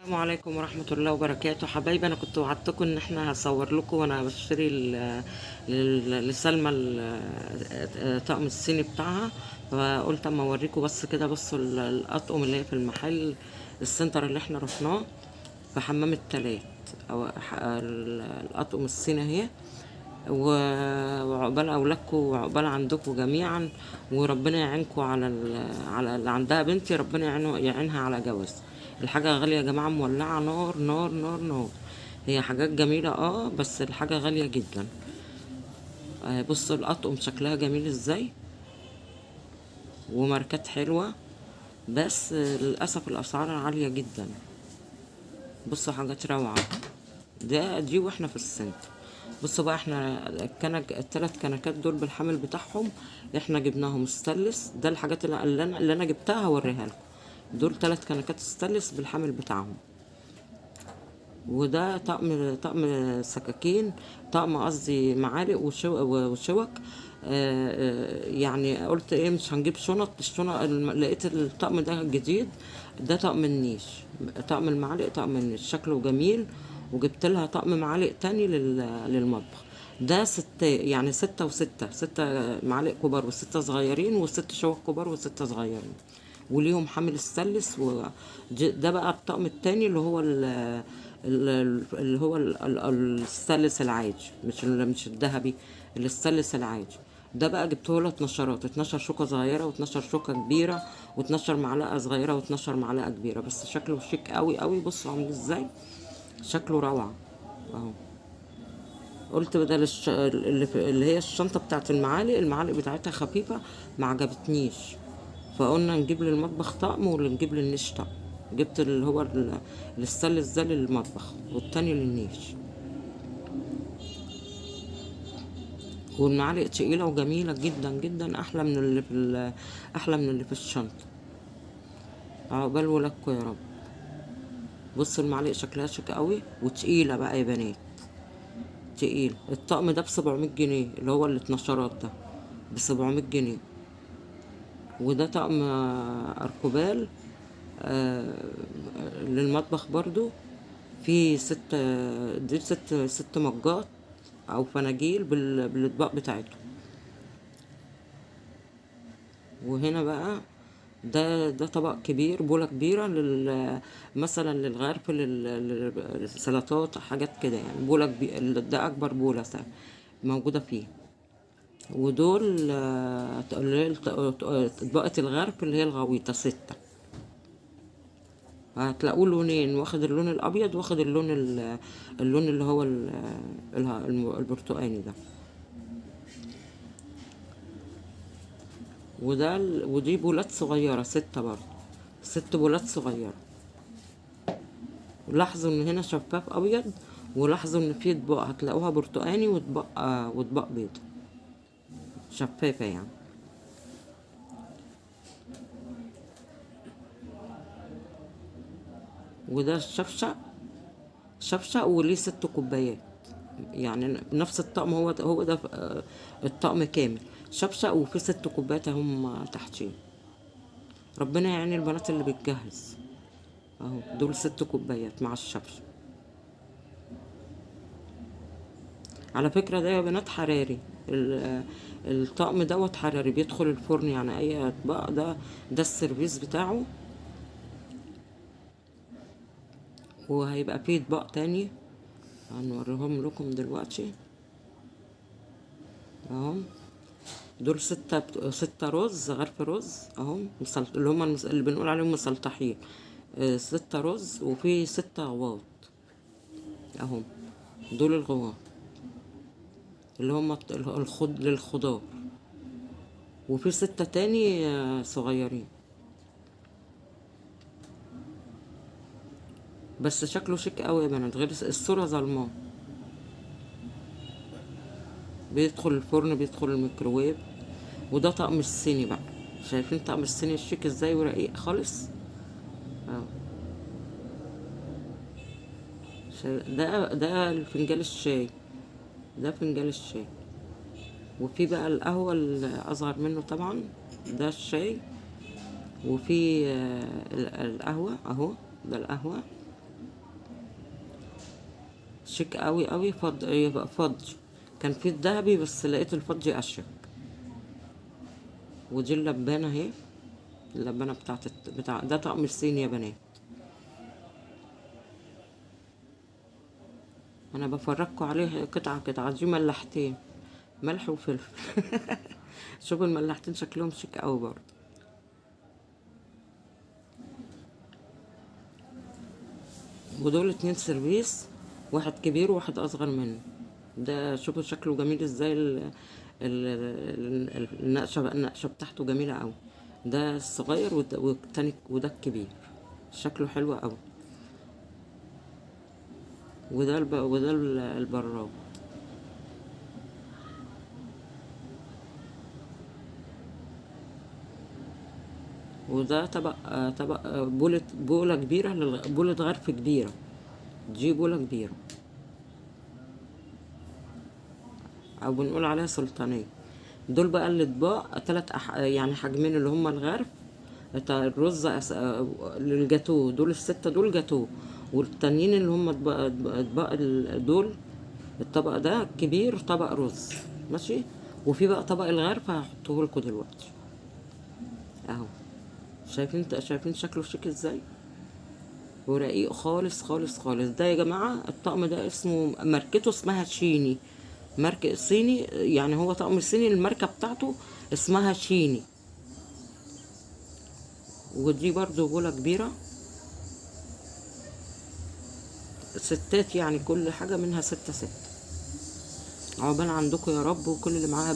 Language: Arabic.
السلام عليكم ورحمة الله وبركاته حبايبي. أنا كنت وعدتكم إن إحنا هصور لكم وأنا بشتري لسلمى الطقم الصيني بتاعها، فقلت أما أوريكم بس كده. بصوا الأطقم اللي هي في المحل السنتر اللي إحنا رحناه في حمام التلات، أو الأطقم الصيني أهي. وعقبال أولادكم وعقبال عندكم جميعا، وربنا يعينكم على اللي عندها بنتي، ربنا يعينها على جواز. الحاجة غالية يا جماعة، مولعة نار نار نار نار. هي حاجات جميلة بس الحاجة غالية جدا. بصوا الأطقم شكلها جميل ازاي، وماركات حلوة، بس للأسف الأسعار عالية جدا. بصوا حاجات روعة. دي واحنا في السنتر. بصوا بقى، احنا التلات كنكات دول بالحامل بتاعهم احنا جبناهم ستانلس. ده الحاجات اللي انا جبتها هوريها لكم. دول 3 كنكات ستانلس بالحامل بتاعهم. وده طقم سكاكين، طقم قصدي معالق وشوك. يعني قلت ايه، مش هنجيب الشنط. لقيت الطقم ده جديد. ده طقم النيش، طقم المعالق، طقم النيش شكله جميل. وجبت لها طقم معالق تاني للمطبخ. ده يعني 6 معالق كبار و6 صغيرين، و6 شوك كبار و6 صغيرين، وليهم حامل السلس. ده بقى الطقم التاني السلس العادي، مش الذهبي، السلس العادي. ده بقى جبته له 12 شوكة صغيرة و12 شوكة كبيرة و12 معلقة صغيرة و12 معلقة كبيرة. بس شكله شيك قوي قوي. بصوا عامل ازاي، شكله روعة اهو. قلت بدل اللي هي الشنطة بتاعت المعالق بتاعتها خفيفة، ما عجبتنيش. فقلنا نجيب للمطبخ طقم واللي نجيب للنيش طقم. جبت اللي هو الستانلس ده للمطبخ والتاني للنيش. والمعالق تقيلة وجميلة جدا جدا، أحلى من اللي في الشنطة. عقبال ولادكم يا رب. بصوا المعالق شكلها شيك قوي وتقيلة بقى يا بنات، تقيل. الطقم ده ب700 جنيه، اللي هو الاتناشرات ده ب700 جنيه. وده طقم أركوبال للمطبخ برضو. في دي ست مجات او فناجيل بالاطباق بتاعتهم. وهنا بقى ده طبق كبير، بولة كبيرة مثلا للغرف، للسلطات، حاجات كده يعني. بولة كبيرة، ده أكبر بولة موجودة فيه. ودول اللي هي أطباقة الغرف اللي هي الغويطة 6. هتلاقوه لونين، واخد اللون الأبيض واخد اللون اللي هو البرتقاني ده. ودي بولات صغيرة 6 برضه، 6 بولات صغيرة. لاحظوا ان هنا شفاف ابيض، ولاحظوا ان في اطباق هتلاقوها برتقاني واطباق بيض شفافة يعني. وده شفشق وليه 6 كوبايات. يعني نفس الطقم، هو ده الطقم كامل شفشق، وفي 6 كوبايات هم تحتيه. ربنا يعين البنات اللي بتجهز اهو. دول 6 كوبايات مع الشفشق. على فكرة ده يا بنات حراري. الطقم دوت حراري، بيدخل الفرن يعني. اي اطباق ده السيرفيس بتاعه. وهيبقى فيه اطباق تاني هنوريهم لكم دلوقتي اهو. دول 6 غرف رز اهو، اللي هم اللي بنقول عليهم مسلطحين. 6 رز، وفي 6 غواط اهو. دول الغواط اللي هم للخضار. وفي 6 تاني صغيرين. بس شكله شيك قوي يا بنات، غير الصورة ظلماه. بيدخل الفرن، بيدخل الميكروويف. وده طقم الصيني بقى. شايفين طقم الصيني الشيك ازاي ورقيق خالص اه. ده الفنجان الشاي، ده فنجان الشاي. وفي بقى القهوة الأصغر منه طبعا، ده الشاي. وفي القهوة اهو، ده القهوة. شيك قوي قوي. يبقى فضي. كان في الذهبي بس لقيت الفضي اشيك. ودي اللبانه اهي. اللبانه بتاع ده طقم الصيني يا بنات. انا بفرجكوا عليه قطعه قطعه. دي ملحتين، ملح وفلفل. شوفوا الملاحتين شكلهم شيك قوي برضه. ودول 2 سيرفيس، واحد كبير وواحد اصغر منه. ده شوفوا شكله جميل ازاي. النقشه بتاعته جميله قوي. ده الصغير والتاني وده الكبير. شكله حلو قوي. وده البراد. وده طبق بولة كبيرة بولة غرف كبيرة. دي بولة كبيرة أو بنقول عليها سلطانية. دول بقى الأطباق يعني حجمين اللي هما الغرف. الرز للجاتو. دول ال6 دول جاتو. والتانيين اللي هما أطباق دول. الطبق ده كبير طبق رز ماشي. وفي بقى طبق الغرف هحطه لكم دلوقتي اهو. شايفين شكله شيك ازاي، ورقيق خالص خالص خالص. ده يا جماعة الطقم ده اسمه ماركته اسمها شيني. ماركة صيني يعني. هو طقم صيني الماركة بتاعته اسمها شيني. ودي برضو بولة كبيرة. ستات يعني كل حاجة منها 6 6. عقبال عندكم يا رب. وكل اللي معاها